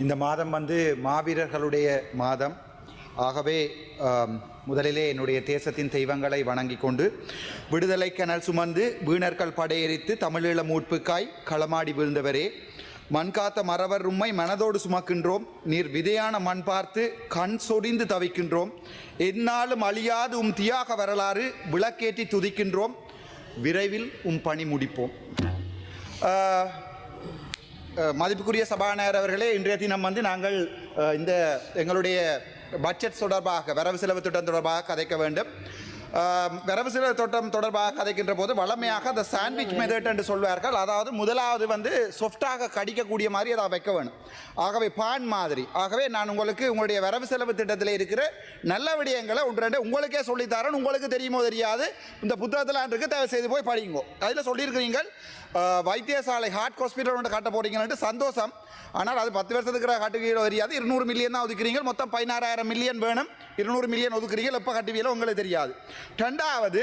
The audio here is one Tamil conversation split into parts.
இந்த மாதம் வந்து மாவீரர்களுடைய மாதம். ஆகவே முதலிலே என்னுடைய தேசத்தின் தெய்வங்களை வணங்கி கொண்டு விடுதலை கனல் சுமந்து வீணர்கள் படையெறித்து தமிழீழ மூட்புக்காய் களமாடி வீழ்ந்தவரே, மண்காத்த மறவர் உம்மை மனதோடு சுமக்கின்றோம். நீர் விதையான மண் பார்த்து கண் சொடிந்து தவிக்கின்றோம். எந்நாளும் அழியாது உம் தியாக வரலாறு விளக்கேற்றி துதிக்கின்றோம். விரைவில் உம் பணி முடிப்போம். மதிப்புக்குரிய சபாநாயகர் அவர்களே, இன்றைய தினம் வந்து நாங்கள் இந்த எங்களுடைய பட்ஜெட் தொடர்பாக வரவு செலவு திட்டம் தொடர்பாக கதைக்க வேண்டும். வரவு செலவு திட்டம் தொடர்பாக கதைக்கின்ற போது வளமையாக அந்த சாண்ட்விச் மெத்தட் என்று சொல்வார்கள். அதாவது முதலாவது வந்து சொஃப்டாக கடிக்கக்கூடிய மாதிரி அதை வைக்க வேணும். ஆகவே பான் மாதிரி. ஆகவே நான் உங்களுக்கு உங்களுடைய வரவு செலவு திட்டத்தில் இருக்கிற நல்ல விடயங்களை ஒன்று ரெண்டு உங்களுக்கே சொல்லித்தரேன். உங்களுக்கு தெரியுமோ தெரியாது, இந்த புத்தகத்தில் இருக்கு, தயவு செய்து போய் படிங்கோ. அதில் சொல்லியிருக்கிறீங்க வைத்தியசாலை ஹார்ட் ஹாஸ்பிட்டல் ஒன்று கட்ட போறீங்கன்னு. சந்தோஷம். ஆனால் அது 10 வருஷத்துக்கு கட்டுவீங்களோ தெரியாது. 200 மில்லியன் தான் ஒதுக்குறீங்க. மொத்தம் 16,000 மில்லியன் வேணும். 200 மில்லியன் ஒதுக்குறீங்க. எப்போ கட்டுவீங்களோ உங்களுக்கு தெரியாது. ரெண்டாவது,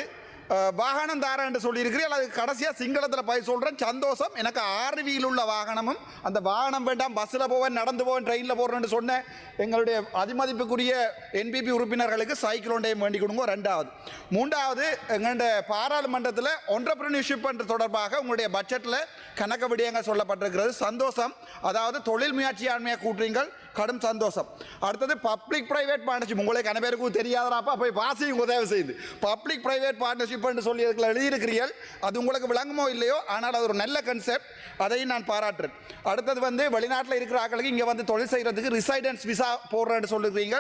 வாகனம் தாரேன் என்று சொல்லியிருக்கிறீர்கள். அது கடைசியாக சிங்களத்தில் போய் சொல்கிறேன். சந்தோஷம். எனக்கு 6 வீல் உள்ள வாகனமும், அந்த வாகனம் வேண்டாம், பஸ்ஸில் போவேன், நடந்து போவேன், ட்ரெயினில் போகிறேன்னு சொன்னேன். எங்களுடைய அதிமதிப்புக்குரிய என்பிபி உறுப்பினர்களுக்கு சைக்கிள் ஒன்றையும் வேண்டி கொடுங்க. ரெண்டாவது. மூன்றாவது, எங்களுடைய பாராளுமன்றத்தில் ஒன்டர்பிரினர்ஷிப் என்ற தொடர்பாக உங்களுடைய பட்ஜெட்டில் கணக்கு விடயங்கள் சொல்லப்பட்டிருக்கிறது. சந்தோஷம். அதாவது தொழில் முயற்சியாண்மையாக கூட்டுறீங்கள். கடும் சந்தோஷம். அடுத்தது பப்ளிக் பிரைவேட் பார்ட்னர்ஷிப். உங்களுக்கு அனைவருக்கும் தெரியாதப்பா போய் வாசிங்க உதவி செய்து. பப்ளிக் பிரைவேட் பார்ட்னர்ஷிப் சொல்லி எழுதியிருக்கிறீர்கள். அது உங்களுக்கு விளங்குமோ இல்லையோ, ஆனால் அது ஒரு நல்ல கன்செப்ட். அதையும் நான் பாராட்டுறேன். அடுத்தது வந்து வெளிநாட்டில் இருக்கிற ஆட்களுக்கு இங்கே வந்து தொழில் செய்கிறதுக்கு ரிசைடன்ஸ் விசா போடுறேன்னு சொல்லுறீங்க.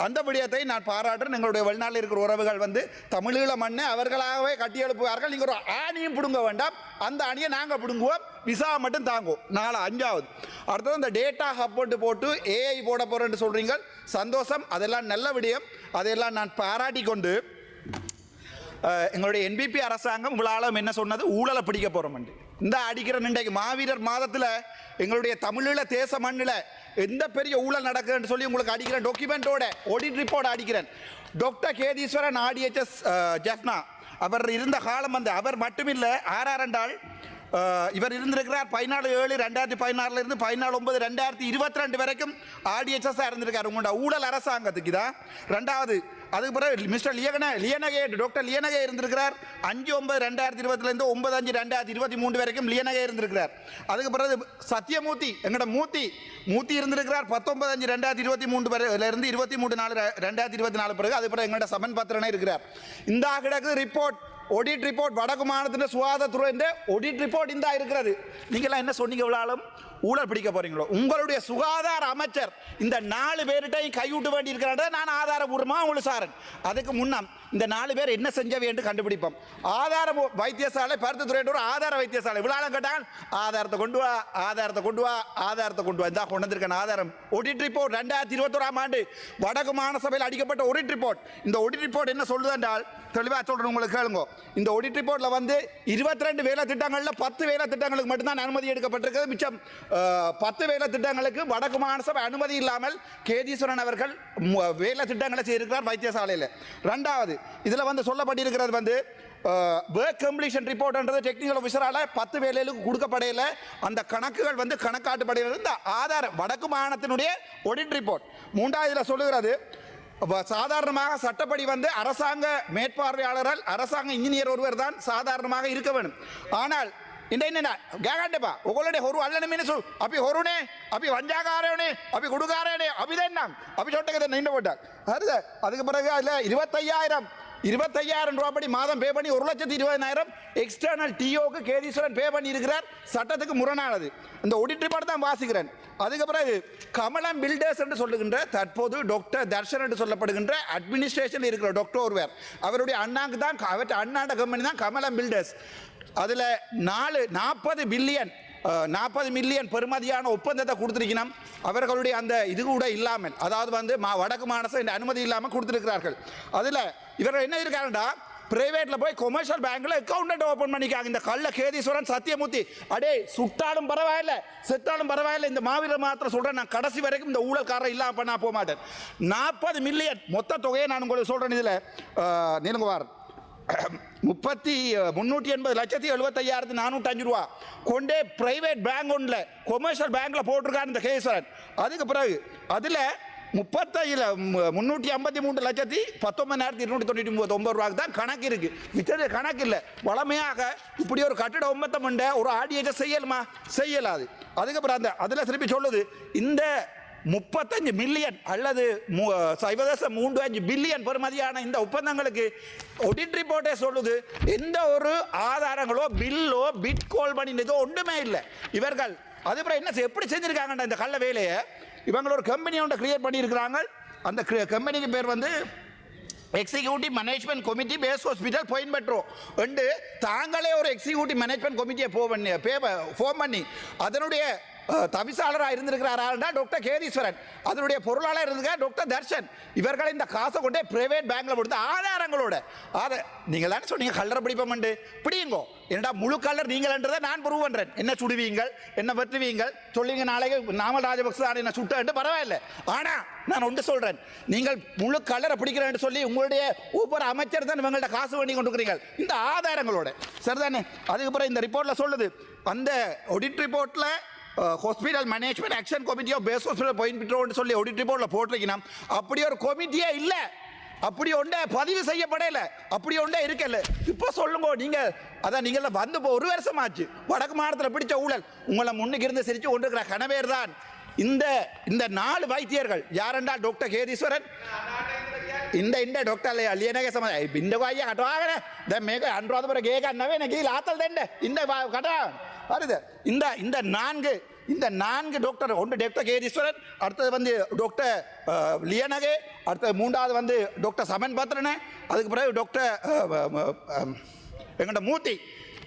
அந்த விடயத்தை நான் பாராட்டுறேன். எங்களுடைய வெளிநாட்டில் இருக்கிற உறவுகள் வந்து தமிழீழ மண்ணை அவர்களாகவே கட்டி எழுப்புவார்கள். நீங்கள் ஒரு ஆணியும் பிடுங்க வேண்டாம், அந்த அணியை நாங்கள் பிடுங்குவோம், விசா மட்டும் தாங்குவோம். 5வது. அடுத்தது இந்த டேட்டா ஹப் போட்டு ஏஐ போட போகிறேன்னு சொல்கிறீங்க. சந்தோஷம். அதெல்லாம் நல்ல விடயம். அதையெல்லாம் நான் பாராட்டி கொண்டு எங்களுடைய என்பிபி அரசாங்கம் உங்களாலும் என்ன சொன்னது, ஊழலை பிடிக்க போகிறோம். இந்த அடிக்கிற இன்றைக்கு மாவீரர் மாதத்தில் எங்களுடைய தமிழீழ தேச மண்ணில் எந்த பெரிய ஊழல் நடக்குதுன்னு சொல்லி உங்களுக்கு அடிக்கிறேன். டாக்குமெண்டோட ஆடிட் ரிப்போர்ட் அடிக்கிறேன். டாக்டர் கேதீஸ்வரன் ஆர்டிஎச்எஸ் ஜெஃப்னா அவர் இருந்த காலம் வந்து அவர் மட்டுமில்லை, ஆறாரண்டாள் இவர் இருந்திருக்கிறார். 14/7/2016 இருந்து 14/9/2022 வரைக்கும் ஆர்டிஎச்எஸ் இருந்திருக்கார். உங்களோட ஊழல் அரசாங்கத்துக்கு தான். ரெண்டாவது, அதுக்கு பிறகு மிஸ்டர் லியனகே டாக்டர் லியனகே இருந்திருக்கிறார். 5/9/2020 9/5/2023 வரைக்கும் லியனகே இருந்திருக்கிறார். அதுக்கு பிறகு சத்யமூர்த்தி எங்களோட மூர்த்தி இருந்திருக்கிறார். 19/5/2023 இருந்து 23/4/2024 பிறகு. அது பிறகு எங்களோட சமன் பத்திரனே இருக்கிறார். இந்த கிடக்கு ரிப்போர்ட், ஆடிட் ரிப்போர்ட், வடக்கு மாநிலத்தின் சுகாதாரத்துறை ஆடிட் ரிப்போர்ட் இந்த இருக்கிறது. நீங்களாம் என்ன சொன்னீங்க, இவ்வளவு ஊழல் பிடிக்க போறீங்களோ? உங்களுடைய சுகாதார அமைச்சர் இந்த 4 பேர்கிட்டையும் கைவிட்டு வேண்டி இருக்கிறாங்க. நான் ஆதாரபூர்வமாக உங்களுக்கு சாரன். அதுக்கு முன்னம் இந்த 4 பேர் என்ன செஞ்சவை என்று கண்டுபிடிப்போம். ஆதார வைத்தியசாலை பருத்தித்துறை ஒரு ஆதார வைத்தியசாலை விழாலம் கேட்டால் ஆதாரத்தை கொண்டு வா, ஆதாரத்தை கொண்டு வா, ஆதாரத்தை கொண்டு வா. இந்த கொண்டு வந்திருக்கேன் ஆதாரம். ஆடிட் ரிப்போர்ட் 2021ஆம் ஆண்டு வடக்கு மாநசபையில் அடிக்கப்பட்ட ஆடிட் ரிப்போர்ட். இந்த ஆடிட் ரிப்போர்ட் என்ன சொல்லுது என்றால், தெளிவாக சொல்றேன் உங்களுக்கு கேளுங்க. இந்த ஆடிட் ரிப்போர்ட்ல வந்து 22 வேலை திட்டங்கள்ல 10 வேலை திட்டங்களுக்கு மட்டும்தான் அனுமதி எடுக்கப்பட்டிருக்கிறது. மிச்சம் 10 வேலை திட்டங்களுக்கு வடக்கு மாநசபை அனுமதி இல்லாமல் கேதீஸ்வரன் அவர்கள் வேலை திட்டங்களை செய்திருக்கிறார் வைத்தியசாலையில். ரெண்டாவது, இதுல வந்து சொல்லப்பட்டிருக்கிறது வந்து work completion report என்றது டெக்னிக்கல் ஆஃபீஸரால 10 வேலைகளுக்கு கொடுக்கப்படையில அந்த கணக்குகள் வந்து கணக்காட்டுப்படையில இந்த ஆதார வடக்கு மாநிலத்தினுடைய ஆடிட் ரிப்போர்ட். மூன்றாவதுல சொல்லுகிறது, சாதாரணமாக சட்டப்படி வந்து அரசாங்க மேற்பார்வையாளர்கள், அரசாங்க இன்ஜினியர் ஒருவர் தான் சாதாரணமாக இருக்க வேண்டும். ஆனால் கேகண்டப்பா உங்களுடைய ஒரு அல்லனமே சொல் அப்படி ஒருனே அப்படி வஞ்சாகாரனே அப்படி கொடுக்காரனே அப்படிதான் அப்படி சொட்டதை நின்று போட்டார். அதுக்கு பிறகு அதில் 25,000 ரூபாய் மாதம் பே பண்ணி 1,20,000 எக்ஸ்டர்னல் டிஓக்கு கேதீஸ்வரன் பே பண்ணி இருக்கிறார். சட்டத்துக்கு முரணானது. இந்த ஆடிட் ரிப்போர்ட் தான் வாசிக்கிறேன். அதுக்கு பிறகு கமலம் பில்டர்ஸ் என்று சொல்லுகின்ற தற்போது டாக்டர் தர்ஷன் என்று சொல்லப்படுகின்ற அட்மினிஸ்ட்ரேஷன் இருக்கிற டாக்டர் ஒருவர், அவருடைய அண்ணாக்கு தான், அவற்றை அண்ணாண்ட கம்பெனி தான் கமலம் பில்டர்ஸ். அதில் 40 மில்லியன் பெறுமதியான ஒப்பந்தத்தை கொடுத்திருக்கணும். அவர்களுடைய அந்த இது கூட இல்லாமல், அதாவது வந்து வடக்கு மாநசபை அனுமதி இல்லாமல் கொடுத்திருக்கிறார்கள். அதில் இவர்கள் என்ன இருக்காருண்டா, பிரைவேட்ல போய் கொமர்ஷியல் பேங்க்ல அக்கௌண்ட் ஓபன் பண்ணிக்காங்க. இந்த கள்ள கேதீஸ்வரன் சத்தியமூர்த்தி அடே சுட்டாலும் பரவாயில்ல செத்தாலும் பரவாயில்ல, இந்த மாவீரர் மாத்திரம் சொல்றேன், நான் கடைசி வரைக்கும் இந்த ஊழல்காரர் இல்லாம பண்ண போக மாட்டேன். 40 மில்லியன் மொத்த தொகையை நான் உங்களுக்கு சொல்றேன். இதுல நீங்க வார் 380,75,405 ரூபா கொண்டே பிரைவேட் பேங்க் ஒன்றில் கொமர்ஷியல் பேங்க்கில் போட்டிருக்காரு இந்த கேஸ்வரன். அதுக்கு பிறகு அதில் 353,19,299 ரூபாய்க்கு தான் கணக்கு இருக்கு. மிச்சது கணக்கு இல்லை. வளமையாக இப்படி ஒரு கட்டிட ஒப்பந்தம் ஒரு ஆடியேஜை செய்யலுமா? செய்யலாது. அதுக்கப்புறம் அதில் திருப்பி சொல்லுது இந்த 35 மில்லியன் அல்லது 0.35 பில்லியன் பெறுமதியான இந்த ஒப்பந்தங்களுக்கு ஆடிட் ரிப்போர்ட்டே சொல்லுது எந்த ஒரு ஆதாரங்களோ பில்லோ பிட் கோல் பண்ணினதோ ஒன்றுமே இல்லை. இவர்கள் அதுக்கப்புறம் என்ன எப்படி செஞ்சிருக்காங்கன்ற இந்த கள்ள வேலையை இவங்க ஒரு கம்பெனி ஒன்று கிரியேட் பண்ணியிருக்கிறாங்க. அந்த கம்பெனிக்கு பேர் executive management committee base hospital Coimbatore என்று தாங்களே ஒரு எக்ஸிக்யூட்டிவ் மேனேஜ்மெண்ட் கமிட்டியை ஃபார்ம் பண்ணி அதனுடைய தவிசாளராக இருந்திருக்கிறார் டாக்டர் கேதீஸ்வரன், அதனுடைய பொருளாளர் இருந்திருக்கார் டாக்டர் தர்ஷன். இவர்கள் இந்த காசை கொண்டே பிரைவேட் பேங்க்ல கொடுத்து ஆதாரங்களோட நீங்கள் தானே சொன்னீங்க கல்லறை பிடிப்போம் பிடியுங்கோ. என்னடா முழு கல்லர் நீங்கள்ன்றதை நான் ப்ரூவ் பண்றேன். என்ன சுடுவீங்கள், என்ன வெட்டுவீங்கள் சொல்லுவீங்க. நாளைக்கு நாமல் ராஜபக்ச என்ன சுட்டு பரவாயில்லை. ஆனா நான் ஒன்று சொல்றேன், நீங்கள் முழு கல்லரை பிடிக்கிறேன்னு சொல்லி உங்களுடைய ஒவ்வொரு அமைச்சர் தான் இவங்கள்ட்ட காசு வேண்டி கொண்டிருக்கிறீர்கள் இந்த ஆதாரங்களோட. சரிதானே? அதுக்கப்புறம் இந்த ரிப்போர்ட்ல சொல்லுது அந்த ஆடிட் ரிப்போர்ட்ல hospital management action committee of base hospital கோயம்பேட்ரோன்னு சொல்லி ஆடிட் ரிப்போர்ட்ல போட்டிருக்கீங்கன்னா அப்படி ஒரு கமிட்டியே இல்லை. அப்படி ஒன்றே பதிவு செய்யப்படல. அப்படி ஒன்றே இருக்கல. இப்போ சொல்லுங்க நீங்க அதான் நீங்க வந்து ஒரு வருஷம் ஆச்சு. வடக்கு மாநிலத்தில் பிடிச்ச ஊழல் உங்களை முன்னுக்கு இருந்து சிரிச்சு கொண்டிருக்கிற கணவேர் தான் இந்த 4 வைத்தியர்கள். யாரென்றால் டாக்டர் கேதீஸ்வரன், இந்த டாக்டர் ලියනගේ සම බින්දකෝ අයියා කටවාගෙන දැන් මේක අනුරාධපුර ගේ ගන්නව නේ ගිහලා ආතල් දෙන්න இந்த කටවාගෙන හරිද? இந்த 4 டாக்டர் ஒன்று டாக்டர் கேதீஸ்வரன், அடுத்தது டாக்டர் லியனகே, அடுத்தது 3வது டாக்டர் சமன் பத்ரனே, அதுக்கு பிறகு டாக்டர் எங்கட மூர்த்தி.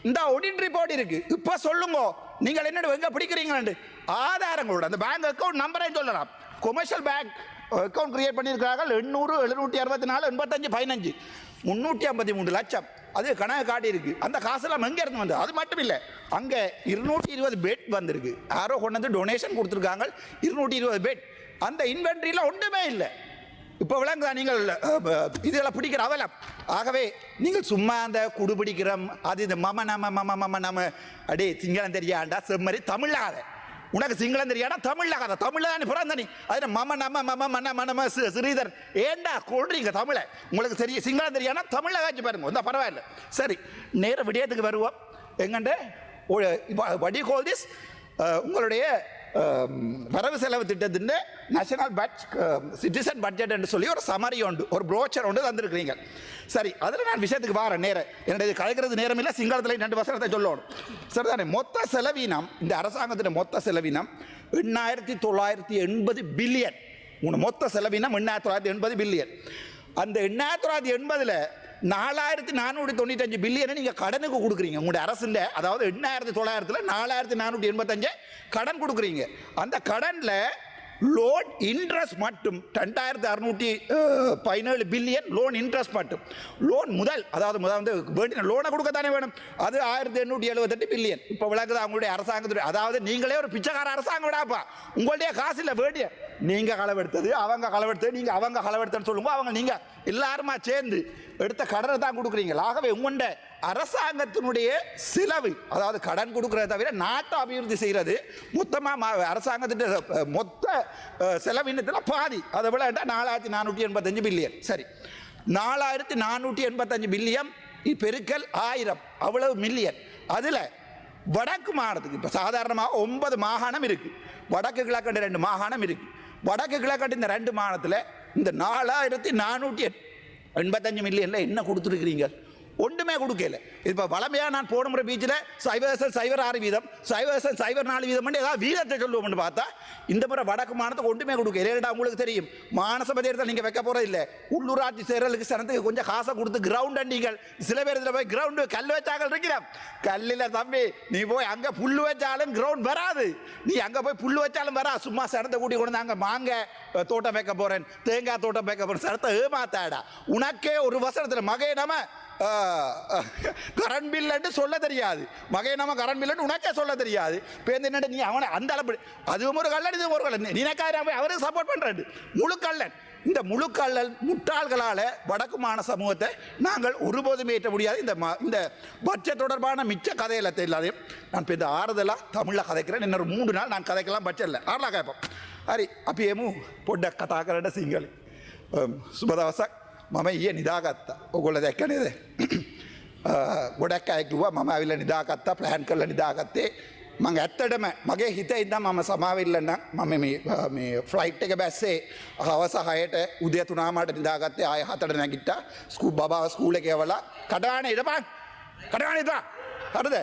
இந்த ஆடிட் ரிப்போர்ட் இருக்கு. இப்ப சொல்லுங்க நீங்கள் என்ன எங்க பிடிக்கிறீங்க ஆதாரங்களோட அந்த பேங்க் அக்கவுண்ட் நம்பரையும் சொல்லலாம். கொமர்ஷியல் பேங்க் அக்கவுண்ட் கிரியேட் பண்ணியிருக்கிறார்கள் 800 764 85 15 353 லட்சம். அது கணக்கு காட்டி இருக்கு. அந்த காசெல்லாம் எங்க இருந்து வந்து அது மட்டும் இல்லை, அங்க 220 பெட் வந்திருக்கு. யாரோ கொண்டு டொனேஷன் கொடுத்துருக்காங்க 220 பெட். அந்த இன்வென்ட்ரியில ஒன்றுமே இல்லை. இப்போ விளங்குதா நீங்கள் இதெல்லாம் பிடிக்கிற அவலம். ஆகவே நீங்கள் சும்மா அந்த குடு பிடிக்கிறோம் அது இந்த மம நம்ம அடே சிங்களம் தெரியாண்டா செம்மறி தமிழாத உனக்கு சிங்களம் தெரியாடா தமிழாகாத தமிழ் தான் பிறந்த நீ அது மம நம்ம ஸ்ரீதர் ஏண்டா கொள்றீங்க தமிழை. உங்களுக்கு சரி சிங்களம் தெரியாதா தமிழை காய்ச்சி பாருங்க வந்தா பரவாயில்ல. சரி நேர விடயத்துக்கு வருவோம். எங்கண்ட what do you call this உங்களுடைய வரவு செலவு திட்டத்தின் நேஷனல் சிட்டிசன் பட்ஜெட் என்று சொல்லி ஒரு சமரி உண்டு, ஒரு ப்ரோச்சர் ஒன்று தந்திருக்கிறீங்க. சரி அதில் நான் விஷயத்துக்கு வாரேன். நேரம் என்னுடைய கலைக்கிறது நேரம் இல்லை. சிங்களத்தில் 2 வசனத்தை சொல்லணும். சரிதானே? மொத்த செலவீனம் இந்த அரசாங்கத்தின் மொத்த செலவீனம் 8,980 பில்லியன். மொத்த செலவீனம் 8,980 பில்லியன். அந்த 8,980ல் 4,495 பில்லியனை நீங்க கடனுக்கு கொடுக்குறீங்க உங்களுடைய அரசு. அதாவது 8,900ல் 4,485 கடன் கொடுக்குறீங்க. அந்த கடன்ல லோன் இன்ட்ரெஸ்ட் மட்டும் 2,617 பில்லியன் லோன் இன்ட்ரெஸ்ட் மட்டும். லோன் முதல் அதாவது வேண்டிய லோனை கொடுக்கத்தானே வேணும். அது 1,878 பில்லியன். இப்போ விளக்குது அவங்களுடைய அரசாங்கத்துடைய. அதாவது நீங்களே ஒரு பிச்சைக்கார அரசாங்கம் விடாப்பா. உங்களுடைய காசு இல்லை வேண்டிய நீங்க களவெடுத்தது அவங்க களவெடுத்தது நீங்க அவங்க களவெடுத்தன்னு சொல்லுங்க. அவங்க நீங்க எல்லாருமா சேர்ந்து எடுத்த கடனை தான் கொடுக்குறீங்க. ஆகவே உங்களுடைய அரசாங்கத்தினுடைய செலவு அதாவது கடன் கொடுக்கறத தவிர நாட்டை அபிவிருத்தி செய்யறது மொத்தமாக அரசாங்கத்தின் மொத்த செலவினத்தில் பாதி. அதை விட 4,485 பில்லியன். சரி 4,485 பில்லியன் பெருக்கல் 1000 அவ்வளவு மில்லியன். அதில் வடக்கு மாகாணத்துக்கு இப்போ சாதாரணமாக 9 மாகாணம் இருக்கு. வடக்கு கிழக்கண்டு 2 மாகாணம் இருக்கு. வடக்கு கிழக்கண்டு இந்த 2 மாகாணத்தில் இந்த 4,485 மில்லியன்ல என்ன கொடுத்துருக்கிறீங்க? ஒன்றுமே கொடுக்கல. இப்போ வளமையாக நான் போன முறை பீச்சில் 0.06% 0.04% ஏதாவது வீதத்தை சொல்லுவோம்னு பார்த்தா இந்த முறை வடக்கு மாநிலத்துக்கு ஒன்றுமே கொடுக்கல. ஏன்னா உங்களுக்கு தெரியும் மாநசபை தேர்தல் நீங்கள் வைக்க போகிறது இல்லை. உள்ளூராட்சி தேர்தலுக்கு சனத்துக்கு கொஞ்சம் காசை கொடுத்து கிரவுண்ட் நீங்கள் சில பேர் இதில் போய் கிரவுண்டு கல் வச்சாக்கள் இருக்கிறோம். கல்லில் தம்பி நீ போய் அங்கே புல் வச்சாலும் கிரவுண்ட் வராது. நீ அங்கே போய் புல் வச்சாலும் வரா. சும்மா சனத்தை கூட்டி கொண்டு அங்கே மாங்க தோட்டம் வைக்க போகிறேன் தேங்காய் தோட்டம் வைக்க போகிறேன் சனத்தை ஏமாத்தாடா. உனக்கே ஒரு வசனத்தில் மகே நம்ம கரண்ட் பில் சொல்ல தெரியாது. மகை நம்ம கரண்ட் பில் உனக்கே சொல்ல தெரியாது. நீ அவனை அந்த அளவு அதுவும் ஒரு கல்லன் இதுவும் ஒரு கல்லன். நினைக்காத அவருக்கு சப்போர்ட் பண்றாரு முழு கல்லன். இந்த முழுக்கல்லல் முட்டாள்களால் வடக்கு மாநில சமூகத்தை நாங்கள் ஒருபோதும் ஏற்ற முடியாது. இந்த பட்ஜெட் தொடர்பான மிச்ச கதையில் எல்லாத்தையும் நான் இப்போ இந்த ஆறுதலாக தமிழில் கதைக்கிறேன். இன்னொரு 3 நாள் நான் கதைக்கலாம் பட்ஜெட்டில் ஆறுலாம் கேட்போம். හරි අපි එමු පොඩ්ඩක් කතා කරන්න සිංහලෙන්. සුබ දවසක්. මම ඊයේ නිදාගත්තා. ඔයගොල්ලෝ දැක්ක නේද? ගොඩක් අය කිව්වා මම ඇවිල්ලා නිදාගත්තා, ප්ලෑන් කරලා නිදාගත්තේ. මම ඇත්තටම මගේ හිතේ ඉඳන් මම සමාව ඉල්ලන්නම්. මම මේ ෆ්ලයිට් එක බැස්සේ හවස 6ට උදේ 3:00ට නිදාගත්තේ. ආයෙ 7ට නැගිට්ටා. බබාව ස්කූල් එකේ යවලා කඩානේ ඉඳපන්. කඩානේ ඉඳපන්. හරිද?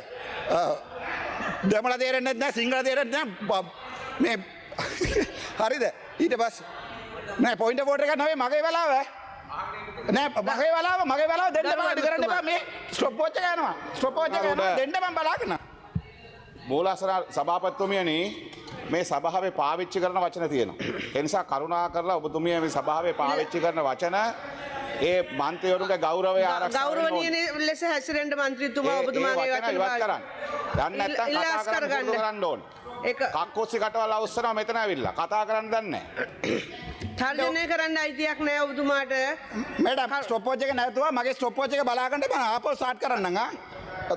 දෙමළ තේරෙන්නේ නැහැ, සිංහල තේරෙන්නේ නැහැ. මේ හරිද? ඊට පස්සේ නෑ පොයින්ට් වෝටර් එක නෙවෙයි මගේ වෙලාව. නෑ මගේ වෙලාව දෙන්න බෑ කරන්න එපා. මේ ස්ටොප් වොච් එක යනවා. ස්ටොප් වොච් එක යනවා දෙන්න මම බලාගෙන. මූලාසන සභාපතිතුමියනි මේ සභාවේ පාවිච්චි කරන වචන තියෙනවා. ඒ නිසා කරුණා කරලා ඔබතුමිය මේ සභාවේ පාවිච්චි කරන වචන ඒ මන්ත්‍රීවරුන්ගේ ගෞරවය ආරක්ෂා ගෞරවනීය ලෙස හැසිරෙන්න මන්ත්‍රීතුමා ඔබතුමාගේ වචන ඉවත් කරන්න. දැන් නැත්තම් කතා කරන්න ඕන. ඒක කක්කොස්සි කටවල අවස්සනවා මෙතන ඇවිල්ලා කතා කරන්න දන්නේ නැහැ. තර්ජනය කරන්න අයිතියක් නැහැ ඔබතුමාට. මැඩම් ස්ටොප් වොච් එක නැතුව මගේ ස්ටොප් වොච් එක බලාගන්න මම ආපහු ස්ටාර්ට් කරන්නම්.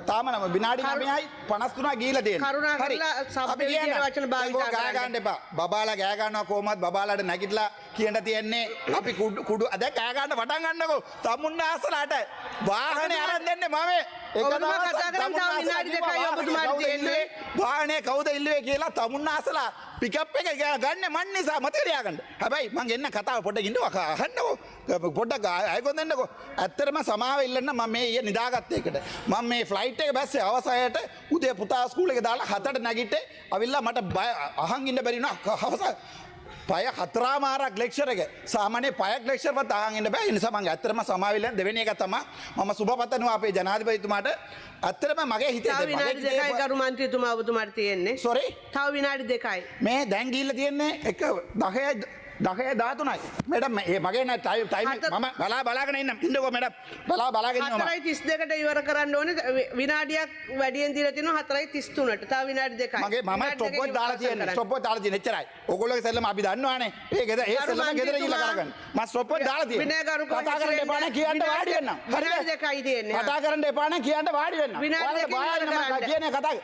තාම නම විනාඩි 9යි 53 ගිහිලා තියෙනවා. කරුණා කරලා සබ්බ විදියට වචන භාවිත ගෑ ගන්න එපා. බබාලා ගෑ ගන්නවා කොහමද බබාලාට නැගිටලා කියන්න තියෙන්නේ අපි කුඩු අද ගෑ ගන්න පටන් ගන්නකෝ. තමුන්න ආසලට වාහනේ අරන් දෙන්නේ මම. ඔබතුමා කතා කරන් තව විනාඩි 2යි ඔබතුමාට තියෙන්නේ. වාහනේ කවුද ඉල්ලුවේ කියලා තමුන්න ආසලා පිකප් එක ගන්න මන් නිසා මතක තියාගන්න. හැබැයි මං එන්න කතාව පොඩ්ඩක් ඉන්නව අහන්නකෝ. පොඩ්ඩක් අයකොන් දෙන්නකෝ. ඇත්තටම සමාව ඉල්ලන්න මම මේ ඊයේ නිදාගත්ත එකට. මම මේ ෆ්ලයිට් එක බැස්සේ අවසානයට උදේ පුතා ස්කූල් එකේ දාලා 7ට නැගිට්ටේ. අවිල්ලා මට අහන් ඉන්න බැරි වුණා. හවස පය 4මාරක් ලෙක්චර් එක. සාමාන්‍ය පයක් ලෙක්චර් වත් අහන් ඉන්න බෑ. ඒ නිසා මම ඇත්තටම සමාව ඉල්ලන්න දෙවෙනි එක තමයි මම සුබ පතනවා අපේ ජනාධිපතිතුමාට. ඇත්තටම මගේ හිතේ තව විනාඩි 2යි ගරු මන්ත්‍රීතුමා ඔබතුමාට තියෙන්නේ. සෝරි. තව විනාඩි 2යි. මේ දැන් ගිහිල්ලා තියෙන්නේ 10:13යි. මැඩම් මේ මගේ නෑ ටයිම් මම බලාගෙන ඉන්නම්. ඉන්නකෝ මැඩම්. බලාගෙන ඉන්නවා. 4:32ට ඉවර කරන්න ඕනේ. විනාඩියක් වැඩියෙන් දීලා තිනවා 4:33ට. තව විනාඩි 2යි. මම ස්ටොප් වොච් දාලා තියෙන්නේ. ස්ටොප් වොච් දාලා තියෙන්නේ එච්චරයි. ඕගොල්ලෝගේ සෙල්ලම අපි දන්නවානේ. ඒ සෙල්ලම ගෙදර ගිහලා කරගන්න. මම ස්ටොප් වොච් දාලා තියෙන්නේ. කතා කරන්න එපා නේ කියන්න වාඩි වෙන්න. විනාඩි 2යි තියෙන්නේ. කතා කරන්න එපා නේ කියන්න වාඩි වෙන්න. විනාඩි 2කින් ඉවර කරන්න. කියන්නේ කතා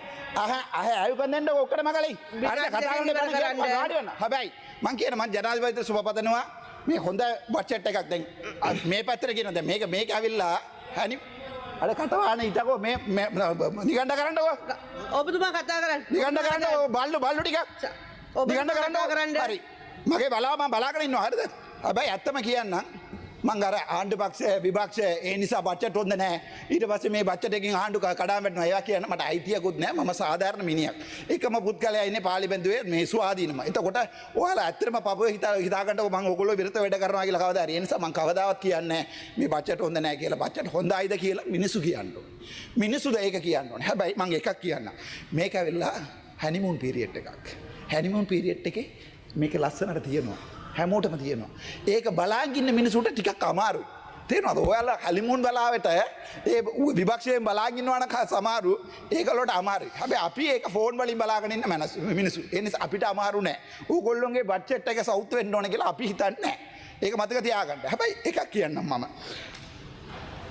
අයුකන් දෙන්න ඔක්කොම මගලයි. හරිද කතා කරන්න එපා නේ වාඩි වෙන්න. හැබැයි මං කියන මං ජනාධිපතිතුමා සුබ පතනවා. මේ හොඳ බජට් එකක් දැන් මේ පැත්තට කියනවා. දැන් මේක ඇවිල්ලා හැනි අර කටවාන ඊටකෝ මේ නිගණ්ඩ කරන්නකෝ. ඔබතුමා කතා කරන්න. නිගණ්ඩ කරන්න බල්ලු ටික. නිගණ්ඩ කරන්න. හරි. මගේ බලාව මම බලාගෙන ඉන්නවා. හරිද? හැබැයි ඇත්තම කියන්නම් මං අර ආණ්ඩු පක්ෂ විපක්ෂ ඒ නිසා බජට් හොඳ නැහැ. ඊට පස්සේ මේ බජට් එකකින් ආණ්ඩු කඩාම් වැටෙනවා. ඒවා කියන්න මට අයිතියකුත් නැහැ. මම සාධාරණ මිනිහෙක්. එකම පුද්ගලයා ඉන්නේ පාර්ලිමේන්තුවේ මේ ස්වාධීනම. එතකොට ඔයාලා ඇත්තටම පපුව හිතා ගන්නකො මං ඕගොල්ලෝ විරුද්ධ වැඩ කරනවා කියලා කවදා හරි. ඒ නිසා මං කවදාවත් කියන්නේ මේ බජට් හොඳ නැහැ කියලා. බජට් හොඳයිද කියලා මිනිස්සු කියන්න ඕනේ. මිනිස්සුද ඒක කියන්න ඕනේ. හැබැයි මං එකක් කියන්නම්. මේක ඇවිල්ලා හැනිමූන් පීරියඩ් එකක්. හැනිමූන් පීරියඩ් එකේ මේක ලස්සනට තියෙනවා. හැමෝටම තියෙනවා. ඒක බලාගෙන ඉන්න මිනිසුන්ට ටිකක් අමාරුයි. තේරෙනවද? ඔයාලා හලිමුන් බලාවෙට ඒ විපක්ෂයෙන් බලාගෙන ඉන්නවා නම් සමහරු ඒකලට අමාරුයි. හැබැයි අපි ඒක ෆෝන් වලින් බලාගෙන ඉන්න මිනිස්සු. ඒ නිසා අපිට අමාරු නෑ. ඕගොල්ලෝගේ බජට් එක සවුත් වෙන්න ඕන කියලා අපි හිතන්නේ නෑ. ඒක මතක තියාගන්න. හැබැයි එකක් කියන්නම් මම.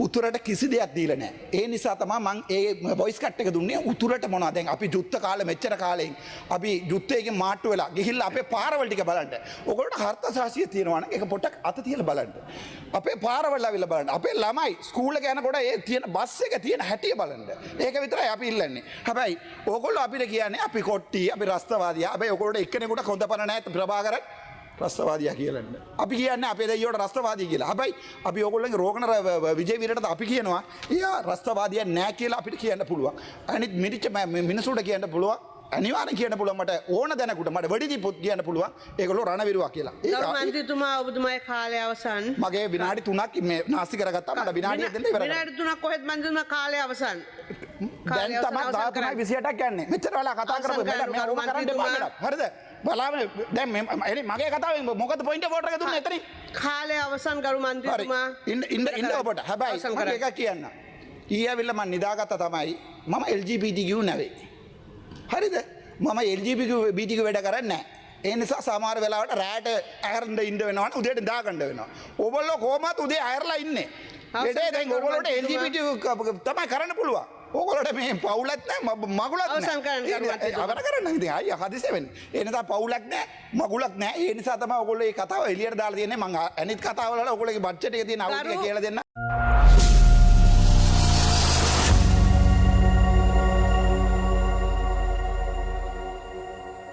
උතුරට කිසි දෙයක් දීලා නැහැ. ඒ නිසා තමයි මම ඒ වොයිස් කට් එක දුන්නේ උතුරට මොනවද දැන් අපි යුද්ධ කාලේ මෙච්චර කාලෙන් අපි යුද්ධයෙන් මාට්ටු වෙලා ගිහිල්ලා අපේ පාරවල් ටික බලන්න. ඔයගොල්ලෝ හර්තසාසිය තියෙනවා නම් ඒක පොඩ්ඩක් අත තියලා බලන්න. අපේ පාරවල් ආවිල්ලා බලන්න. අපේ ළමයි ස්කූල් එක යනකොට ඒ තියෙන බස් එක තියෙන හැටිය බලන්න. ඒක විතරයි අපි ඉල්ලන්නේ. හැබැයි ඔයගොල්ලෝ අපිට කියන්නේ අපි කොට්ටි අපි රස්තවාදියා. හැබැයි ඔයගොල්ලෝ එක්කෙනෙකුට හොඳ පණ නැහැ ප්‍රභාකරන් රස්තවාදියා කියලන්න. අපි කියන්නේ අපේ දෙයියෝට රස්තවාදී කියලා. හැබැයි අපි ඕගොල්ලන්ගේ රෝගන විජේ වීරට අපි කියනවා එයා රස්තවාදියා නෑ කියලා අපිට කියන්න පුළුවන්. අනිත් මිරිච්ච මිනිසුන්ට කියන්න පුළුවන්. අනිවාර්යෙන් කියන්න පුළුවන් මට ඕන දැනකට මට වැඩි දීපොත් කියන්න පුළුවන්. ඒගොල්ලෝ රණවිරුවා කියලා. ඒක මන්ත්‍රීතුමා ඔබතුමාගේ කාලය අවසන්. මගේ විනාඩි 3ක් මේ නාස්ති කරගත්තා. මට විනාඩියක් දෙන්න ඉවර කරා. විනාඩි 3ක් කොහෙද මන්ත්‍රීතුමා කාලය අවසන්. දැන් තමයි 13:28ක් යන්නේ. මෙච්චර වෙලා කතා කරපු මම ඕක කරන්න එපා. හරිද? බලන්න දැන් මගේ කතාවෙන් මොකද පොයින්ට් වෝටර් එක දුන්නේ එතනින්? කාලය අවසන් ගරු මන්ත්‍රීතුමා. ඉන්න ඔබට. හැබැයි මම එකක් කියන්න. ඊයවිල්ල මම නිදාගත්තා තමයි මම LGBTQ නෙවෙයි. හරිද? මම LGBTQ වැඩ කරන්නේ නැහැ. ඒ නිසා සමහර වෙලාවට රැට ඇරන්න ඉන්න වෙනවනේ උදේට දා ගන්න වෙනවා. ඔයගොල්ලෝ කොහමද උදේ ඇරලා ඉන්නේ? වැඩේ දැන් ඔයගොල්ලෝට LGBT තමයි කරන්න පුළුවන්. ඕගොල්ලෝට මේ පවුලක් නැහැ මගුලක් අවසන් කරන්න නැහැ. අවර කරන්න ඉතින් අයියා හදිස්සිය වෙන්නේ. ඒ නිසා පවුලක් නැහැ මගුලක් නැහැ. ඒ නිසා තමයි ඔයගොල්ලෝ මේ කතාව එළියට දාලා තියෙන්නේ. මම අනිත් කතාවල ඔයගොල්ලෝගේ බඩ්ජට් එකේ තියෙන අවුල් ටික කියලා දෙන්න.